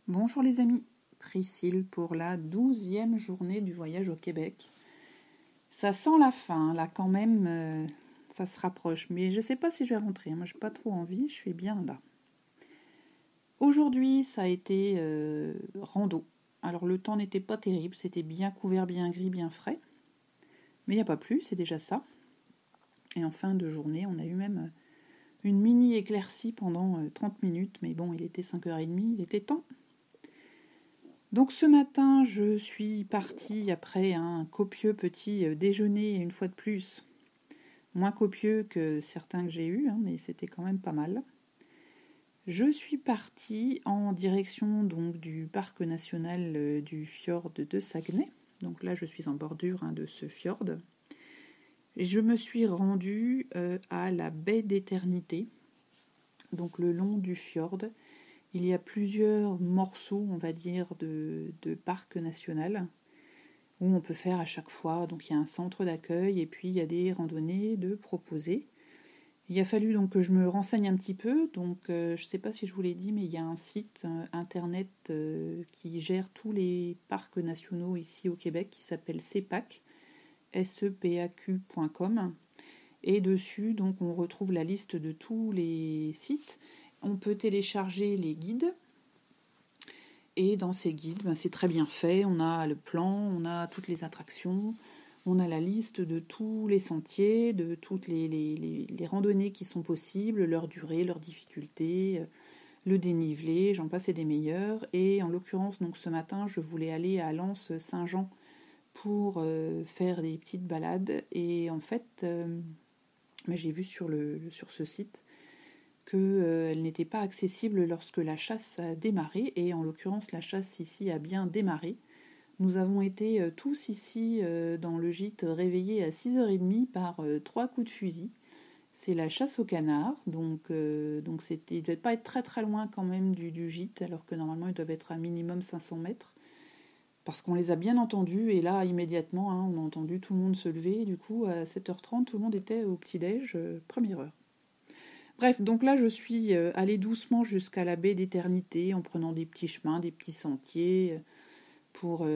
Bonjour les amis, Priscille pour la 12e journée du voyage au Québec. Ça sent la fin, là quand même, ça se rapproche, mais je ne sais pas si je vais rentrer, moi j'ai pas trop envie, je suis bien là. Aujourd'hui ça a été rando, alors le temps n'était pas terrible, c'était bien couvert, bien gris, bien frais, mais il n'y a pas plus, c'est déjà ça. Et en fin de journée on a eu même une mini éclaircie pendant 30 minutes, mais bon il était 5h30, il était temps. Donc ce matin, je suis partie après un copieux petit déjeuner, une fois de plus, moins copieux que certains que j'ai eus, mais c'était quand même pas mal. Je suis partie en direction donc du parc national du fjord de Saguenay. Donc là, je suis en bordure de ce fjord. Et je me suis rendue à la baie d'Éternité, donc le long du fjord. Il y a plusieurs morceaux, on va dire, de parc national où on peut faire à chaque fois. Donc il y a un centre d'accueil et puis il y a des randonnées de proposer. Il a fallu donc que je me renseigne un petit peu. Donc je ne sais pas si je vous l'ai dit, mais il y a un site internet qui gère tous les parcs nationaux ici au Québec qui s'appelle CEPAC, sepac.com. Et dessus, donc, on retrouve la liste de tous les sites. On peut télécharger les guides. Et dans ces guides, c'est très bien fait. On a le plan, on a toutes les attractions, on a la liste de tous les sentiers, de toutes les randonnées qui sont possibles, leur durée, leur difficulté, le dénivelé, j'en passe et des meilleurs. Et en l'occurrence, donc ce matin, je voulais aller à Lens-Saint-Jean pour faire des petites balades. Et en fait, j'ai vu sur ce site qu'elle n'était pas accessible lorsque la chasse a démarré, et en l'occurrence la chasse ici a bien démarré. Nous avons été tous ici dans le gîte réveillés à 6h30 par 3 coups de fusil. C'est la chasse au canard, donc il ne devait pas être très très loin quand même du gîte, alors que normalement ils doivent être à minimum 500 mètres. Parce qu'on les a bien entendus, et là immédiatement on a entendu tout le monde se lever, et du coup à 7h30 tout le monde était au petit-déj, première heure. Bref, donc là je suis allée doucement jusqu'à la baie d'Éternité en prenant des petits chemins, des petits sentiers pour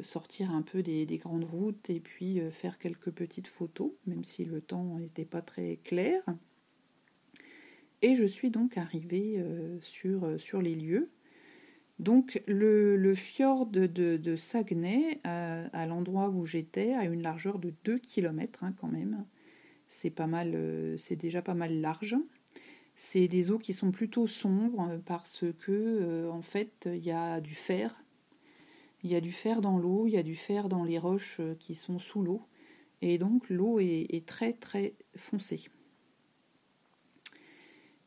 sortir un peu des grandes routes et puis faire quelques petites photos, même si le temps n'était pas très clair. Et je suis donc arrivée sur les lieux. Donc le fjord de Saguenay, à l'endroit où j'étais, a une largeur de 2 km quand même. C'est pas mal, c'est déjà pas mal large. C'est des eaux qui sont plutôt sombres parce que, en fait, il y a du fer. Il y a du fer dans l'eau, il y a du fer dans les roches qui sont sous l'eau. Et donc, l'eau est très, très foncée.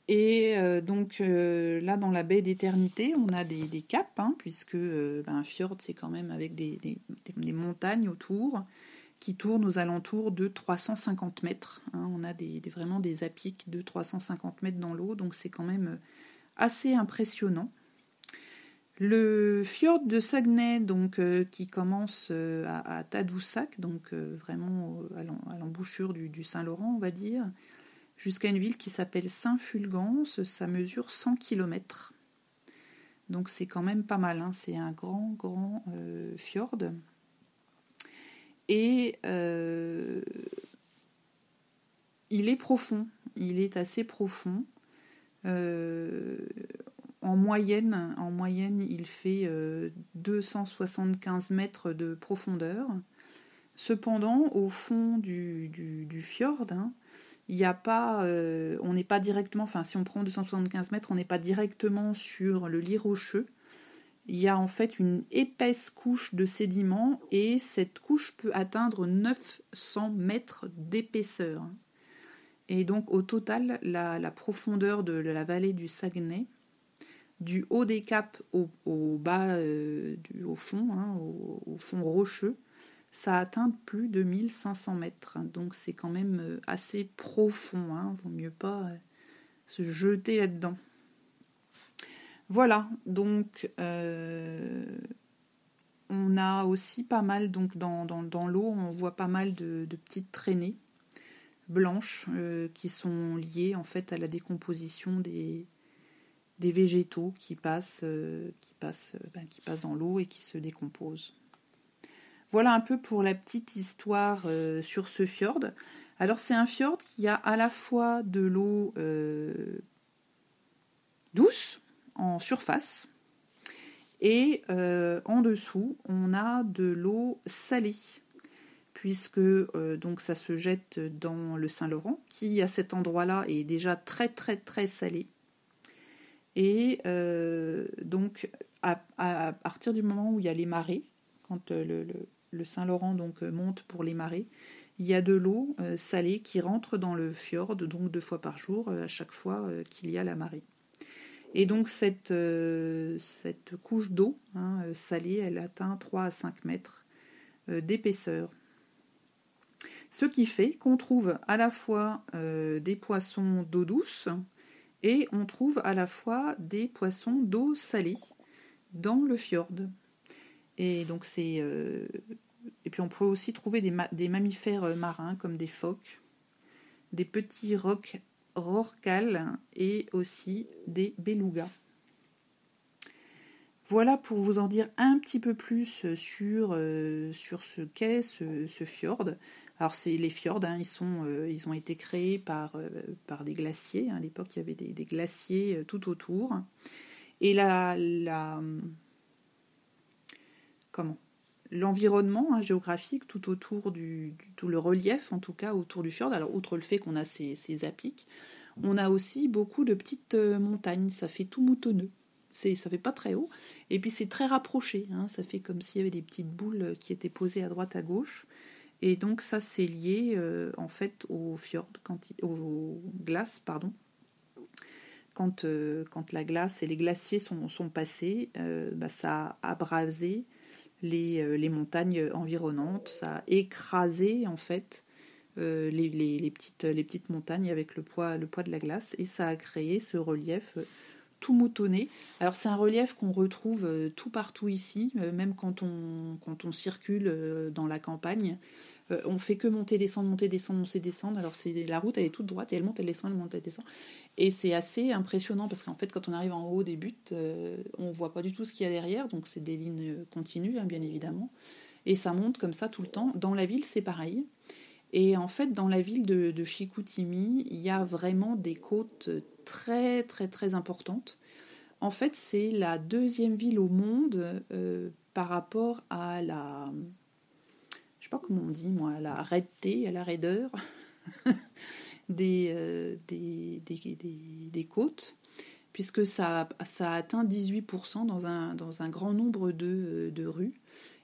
Et donc, là, dans la baie d'Éternité, on a des caps, puisque un fjord, c'est quand même avec des montagnes autour qui tournent aux alentours de 350 mètres. On a vraiment des à-pics de 350 mètres dans l'eau, donc c'est quand même assez impressionnant. Le fjord de Saguenay, donc, qui commence à Tadoussac, donc vraiment à l'embouchure du Saint-Laurent, on va dire, jusqu'à une ville qui s'appelle Saint-Fulgence, ça mesure 100 km. Donc c'est quand même pas mal, c'est un grand fjord. Et il est profond, il est assez profond. En moyenne, il fait 275 mètres de profondeur. Cependant, au fond du fjord, il n'y a pas, on n'est pas directement, si on prend 275 mètres, on n'est pas directement sur le lit rocheux. Il y a en fait une épaisse couche de sédiments et cette couche peut atteindre 900 mètres d'épaisseur. Et donc au total, la profondeur de la vallée du Saguenay, du haut des caps au bas, au fond, au fond rocheux, ça atteint plus de 1500 mètres. Donc c'est quand même assez profond, vaut mieux pas se jeter là-dedans. Voilà, donc on a aussi pas mal, donc dans l'eau, on voit pas mal de petites traînées blanches qui sont liées en fait à la décomposition des des végétaux qui passent dans l'eau et qui se décomposent. Voilà un peu pour la petite histoire sur ce fjord. Alors c'est un fjord qui a à la fois de l'eau douce en surface et en dessous on a de l'eau salée puisque donc ça se jette dans le Saint-Laurent qui à cet endroit-là est déjà très très très salé. Et donc à partir du moment où il y a les marées, quand le Saint-Laurent donc monte pour les marées, il y a de l'eau salée qui rentre dans le fjord, donc 2 fois par jour, à chaque fois qu'il y a la marée. Et donc cette couche d'eau salée, elle atteint 3 à 5 mètres d'épaisseur. Ce qui fait qu'on trouve à la fois des poissons d'eau douce et on trouve à la fois des poissons d'eau salée dans le fjord. Et donc et puis on peut aussi trouver des mammifères marins comme des phoques, des petits rorquals et aussi des belugas. Voilà pour vous en dire un petit peu plus sur ce qu'est ce fjord. Alors les fjords, ils ont été créés par des glaciers. À l'époque, il y avait des glaciers tout autour. Et l'environnement géographique tout autour tout le relief en tout cas autour du fjord. Alors outre le fait qu'on a ces apics, on a aussi beaucoup de petites montagnes. Ça fait tout moutonneux. Ça fait pas très haut. Et puis c'est très rapproché. Ça fait comme s'il y avait des petites boules qui étaient posées à droite à gauche. Et donc ça c'est lié en fait au fjord, aux glaces, pardon. Quand la glace et les glaciers sont passés, ça a abrasé les montagnes environnantes, ça a écrasé en fait les petites montagnes avec le poids de la glace et ça a créé ce relief tout moutonné. Alors c'est un relief qu'on retrouve tout partout ici, même quand on circule dans la campagne. On fait que monter, descendre, monter, descendre, monter, descendre. Alors la route elle est toute droite et elle monte, elle descend, elle monte, elle descend. Et c'est assez impressionnant parce qu'en fait quand on arrive en haut des buttes, on voit pas du tout ce qu'il y a derrière. Donc c'est des lignes continues bien évidemment. Et ça monte comme ça tout le temps. Dans la ville c'est pareil. Et en fait dans la ville de Chicoutimi, il y a vraiment des côtes très très très importantes. En fait c'est la 2e ville au monde par rapport à je sais pas comment on dit moi, la raideur, à la raideur des côtes, puisque ça a atteint 18% dans un grand nombre de rues.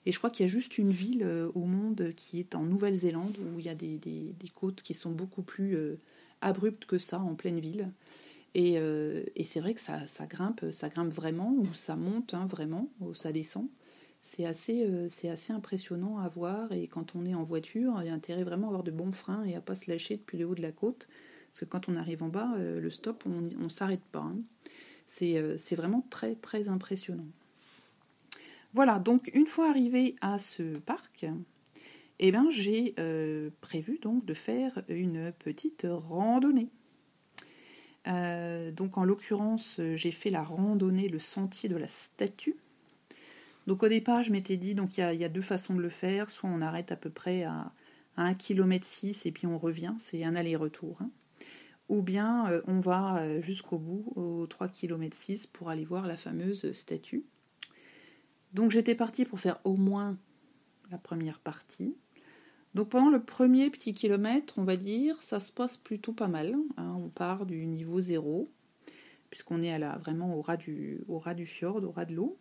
Et je crois qu'il y a juste une ville au monde qui est en Nouvelle-Zélande où il y a des côtes qui sont beaucoup plus abruptes que ça en pleine ville. Et c'est vrai que ça grimpe vraiment, ou ça monte vraiment, ou ça descend. C'est assez impressionnant à voir et quand on est en voiture, il y a intérêt vraiment à avoir de bons freins et à pas se lâcher depuis le haut de la côte parce que quand on arrive en bas, le stop, on s'arrête pas. C'est vraiment très très impressionnant. Voilà, donc une fois arrivé à ce parc, j'ai prévu donc de faire une petite randonnée. Donc en l'occurrence, j'ai fait la randonnée, le sentier de la statue. Donc au départ, je m'étais dit, donc il y a 2 façons de le faire. Soit on arrête à peu près à 1,6 km et puis on revient, c'est un aller-retour. Ou bien on va jusqu'au bout, aux 3,6 km pour aller voir la fameuse statue. Donc j'étais partie pour faire au moins la première partie. Donc pendant le premier petit kilomètre, on va dire, ça se passe plutôt pas mal. On part du niveau 0, puisqu'on est vraiment au ras du fjord, au ras de l'eau.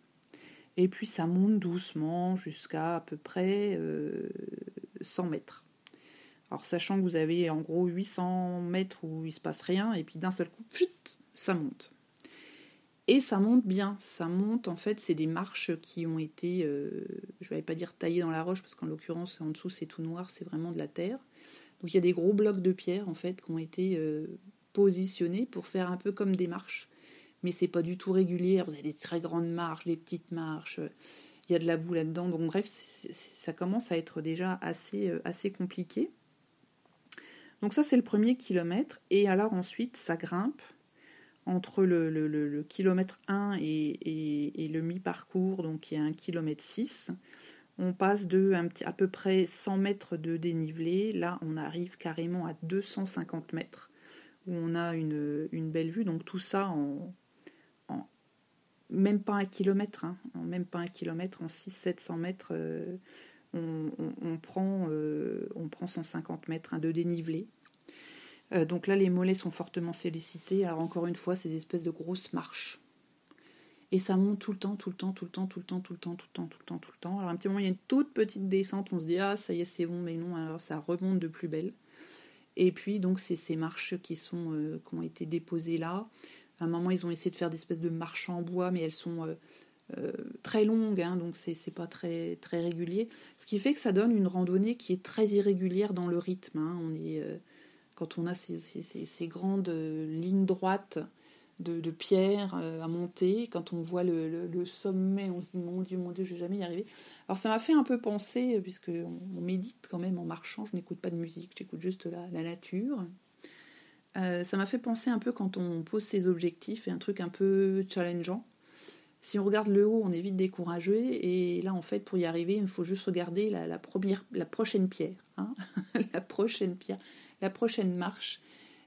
Et puis ça monte doucement jusqu'à à peu près 100 mètres. Alors sachant que vous avez en gros 800 mètres où il ne se passe rien, et puis d'un seul coup, ça monte. Et ça monte bien, ça monte, en fait, c'est des marches qui ont été, je ne vais pas dire taillées dans la roche, parce qu'en l'occurrence, en dessous, c'est tout noir, c'est vraiment de la terre. Donc il y a des gros blocs de pierre, en fait, qui ont été positionnés pour faire un peu comme des marches. Mais c'est pas du tout régulier, vous avez des très grandes marches, des petites marches, il y a de la boue là-dedans, donc bref, ça commence à être déjà assez compliqué. Donc ça, c'est le premier kilomètre, et alors ensuite, ça grimpe entre le kilomètre 1 et le mi-parcours, donc qui est 1,6 km, on passe à peu près 100 mètres de dénivelé. Là, on arrive carrément à 250 mètres, où on a une belle vue. Donc tout ça en même pas 1 kilomètre, hein, même pas 1 kilomètre, en 600-700 mètres, on prend 150 mètres de dénivelé. Donc là, les mollets sont fortement sollicités. Alors encore une fois, ces espèces de grosses marches. Et ça monte tout le temps, tout le temps, tout le temps, tout le temps, tout le temps, tout le temps, tout le temps, tout le temps. Alors à un petit moment, il y a une toute petite descente, on se dit, ah, ça y est, c'est bon, mais non, alors ça remonte de plus belle. Et puis, donc, c'est ces marches qui ont été déposées là. À un moment, ils ont essayé de faire des espèces de marches en bois, mais elles sont très longues, hein, donc c'est pas très, très régulier. Ce qui fait que ça donne une randonnée qui est très irrégulière dans le rythme. Hein. Quand on a ces grandes lignes droites de pierre à monter, quand on voit le sommet, on se dit mon Dieu, je vais jamais y arriver. Alors ça m'a fait un peu penser, puisque on médite quand même en marchant, je n'écoute pas de musique, j'écoute juste la nature. Ça m'a fait penser un peu quand on pose ses objectifs et un truc un peu challengeant. Si on regarde le haut, on est vite découragé, et là en fait pour y arriver, il faut juste regarder la prochaine pierre, hein. La prochaine pierre, la prochaine marche.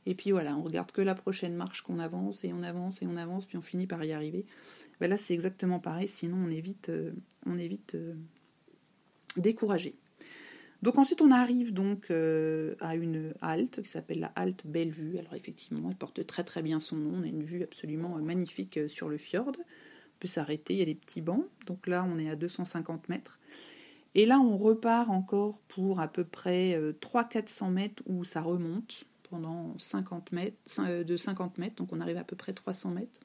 Et puis voilà, on regarde que la prochaine marche, qu'on avance et on avance et on avance, puis on finit par y arriver. Ben là, c'est exactement pareil, sinon on est vite découragé. Donc ensuite, on arrive donc à une halte qui s'appelle la halte Bellevue. Alors effectivement, elle porte très très bien son nom. On a une vue absolument magnifique sur le fjord. On peut s'arrêter, il y a des petits bancs. Donc là, on est à 250 mètres. Et là, on repart encore pour à peu près 300-400 mètres où ça remonte pendant 50 mètres, de 50 mètres, donc on arrive à peu près 300 mètres.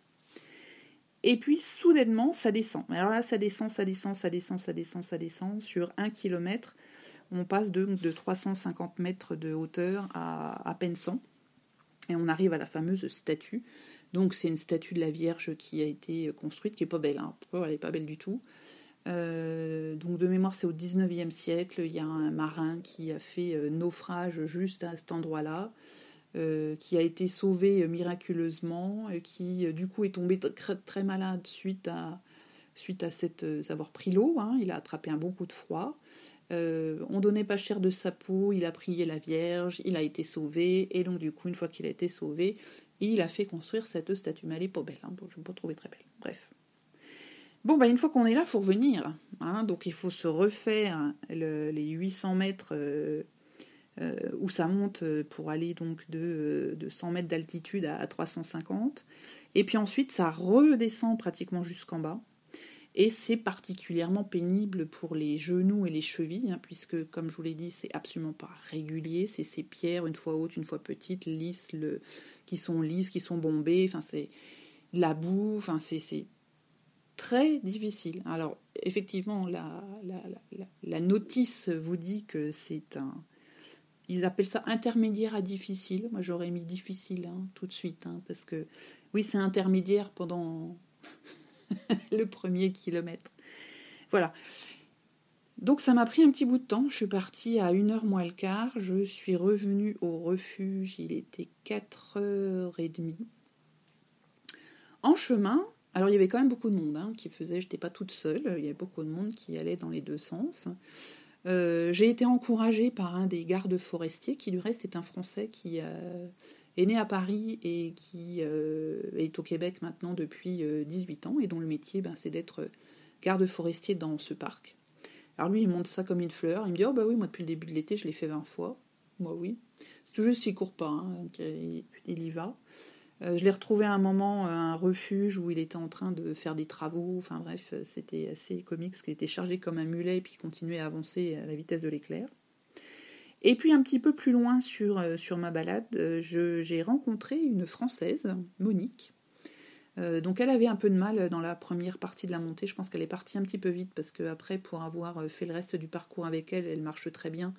Et puis, soudainement, ça descend. Alors là, ça descend sur 1 kilomètre. On passe de 350 mètres de hauteur à peine 100. Et on arrive à la fameuse statue. Donc, c'est une statue de la Vierge qui a été construite, qui n'est pas belle, hein. Elle n'est pas belle du tout. Donc de mémoire, c'est au 19e siècle. Il y a un marin qui a fait naufrage juste à cet endroit-là, qui a été sauvé miraculeusement, qui du coup est tombé très, très malade suite à avoir pris l'eau, hein. Il a attrapé un bon coup de froid. On donnait pas cher de sa peau, il a prié la Vierge, il a été sauvé, et donc du coup, une fois qu'il a été sauvé, il a fait construire cette statue. Mais elle n'est pas belle, hein. Bon, je ne l'ai pas trouvée très belle. Bref. Bon, une fois qu'on est là, il faut revenir. Hein. Donc il faut se refaire les 800 mètres où ça monte pour aller donc de 100 mètres d'altitude à 350. Et puis ensuite, ça redescend pratiquement jusqu'en bas. Et c'est particulièrement pénible pour les genoux et les chevilles, hein, puisque, comme je vous l'ai dit, c'est absolument pas régulier. C'est ces pierres, une fois hautes, une fois petites, lisses, qui sont bombées. Enfin, c'est la boue. Enfin, c'est très difficile. Alors, effectivement, la notice vous dit que c'est un... Ils appellent ça intermédiaire à difficile. Moi, j'aurais mis difficile, hein, tout de suite, hein, parce que, oui, c'est intermédiaire pendant le premier kilomètre. Voilà. Donc, ça m'a pris un petit bout de temps. Je suis partie à 1h moins le quart. Je suis revenue au refuge. Il était 4h30. En chemin... Alors, il y avait quand même beaucoup de monde qui faisait, je n'étais pas toute seule, il y avait beaucoup de monde qui allait dans les deux sens. J'ai été encouragée par un des gardes forestiers, qui du reste est un Français qui est né à Paris et qui est au Québec maintenant depuis 18 ans, et dont le métier, c'est d'être garde forestier dans ce parc. Alors lui, il monte ça comme une fleur, il me dit « Oh bah oui, moi depuis le début de l'été, je l'ai fait 20 fois. » Moi oui. C'est tout juste s'il ne court pas, hein, il y va. Je l'ai retrouvé à un moment, un refuge où il était en train de faire des travaux. Enfin bref, c'était assez comique parce qu'il était chargé comme un mulet et puis il continuait à avancer à la vitesse de l'éclair. Et puis un petit peu plus loin sur ma balade, j'ai rencontré une Française, Monique. Donc elle avait un peu de mal dans la première partie de la montée. Je pense qu'elle est partie un petit peu vite parce qu'après, pour avoir fait le reste du parcours avec elle, elle marche très bien.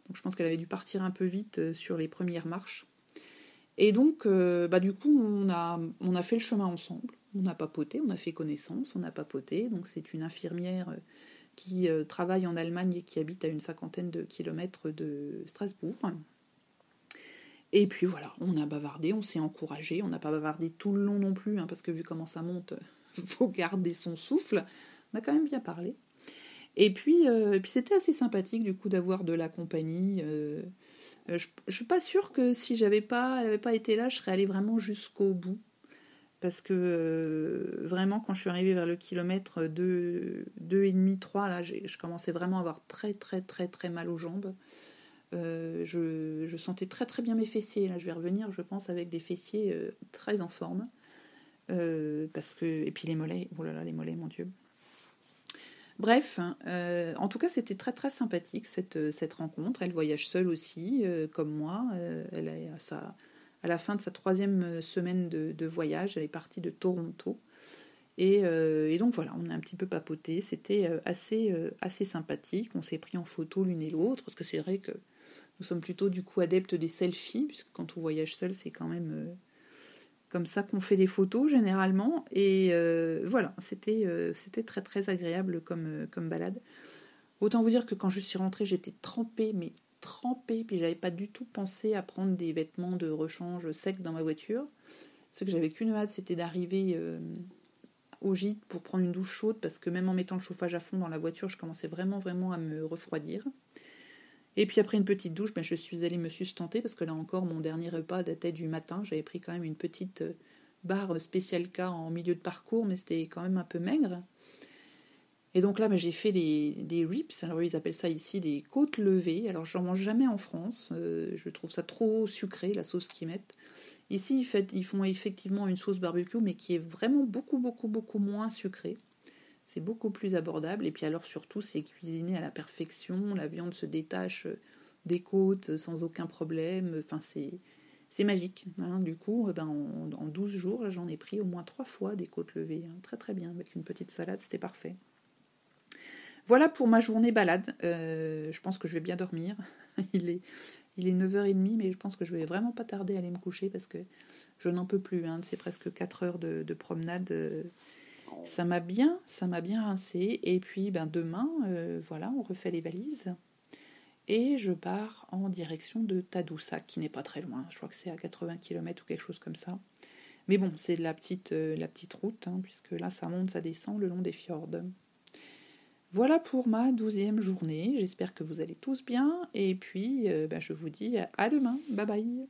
Donc je pense qu'elle avait dû partir un peu vite sur les premières marches. Et donc, du coup, on a fait le chemin ensemble. On a papoté, on a fait connaissance, on a papoté. Donc, c'est une infirmière qui travaille en Allemagne et qui habite à une 50aine de kilomètres de Strasbourg. Et puis voilà, on a bavardé, on s'est encouragé, on n'a pas bavardé tout le long non plus, hein, parce que vu comment ça monte, il faut garder son souffle. On a quand même bien parlé. Et puis c'était assez sympathique du coup d'avoir de la compagnie. Je suis pas sûre que si elle avait pas été là, je serais allée vraiment jusqu'au bout. Parce que vraiment, quand je suis arrivée vers le kilomètre 2,5, 3, là, je commençais vraiment à avoir très très très très mal aux jambes. Je sentais très très bien mes fessiers. Là, je vais revenir, je pense, avec des fessiers très en forme. Et puis les mollets, oh là là, les mollets, mon Dieu. Bref, en tout cas, c'était très très sympathique cette rencontre. Elle voyage seule aussi, comme moi. Elle est à la fin de sa 3e semaine de voyage. Elle est partie de Toronto. Et donc voilà, on a un petit peu papoté. C'était assez sympathique. On s'est pris en photo l'une et l'autre, parce que c'est vrai que nous sommes plutôt du coup adeptes des selfies, puisque quand on voyage seul, c'est quand même comme ça qu'on fait des photos généralement. Et voilà, c'était très très agréable comme balade. Autant vous dire que quand je suis rentrée, j'étais trempée, mais trempée, puis j'avais pas du tout pensé à prendre des vêtements de rechange secs dans ma voiture. Ce que j'avais qu'une hâte, c'était d'arriver au gîte pour prendre une douche chaude, parce que même en mettant le chauffage à fond dans la voiture, je commençais vraiment vraiment à me refroidir. Et puis après une petite douche, je suis allée me sustenter, parce que là encore, mon dernier repas datait du matin. J'avais pris quand même une petite barre spécial K en milieu de parcours, mais c'était quand même un peu maigre. Et donc là, j'ai fait des rips. Alors ils appellent ça ici des côtes levées. Alors j'en mange jamais en France. Je trouve ça trop sucré, la sauce qu'ils mettent. Ici, ils font effectivement une sauce barbecue, mais qui est vraiment beaucoup, beaucoup, beaucoup moins sucrée. C'est beaucoup plus abordable. Et puis alors surtout, c'est cuisiné à la perfection. La viande se détache des côtes sans aucun problème. Enfin, c'est magique. Hein. Du coup, en 12 jours, j'en ai pris au moins 3 fois des côtes levées. Hein. Très très bien. Avec une petite salade, c'était parfait. Voilà pour ma journée balade. Je pense que je vais bien dormir. Il est 9h30, mais je pense que je vais vraiment pas tarder à aller me coucher, parce que je n'en peux plus. Hein. C'est presque 4 heures de promenade. Ça m'a bien rincé. Et puis demain, voilà, on refait les valises. Et je pars en direction de Tadoussac, qui n'est pas très loin. Je crois que c'est à 80 km ou quelque chose comme ça. Mais bon, c'est la petite route, hein, puisque là, ça monte, ça descend le long des fjords. Voilà pour ma 12e journée. J'espère que vous allez tous bien. Et puis, je vous dis à demain. Bye bye.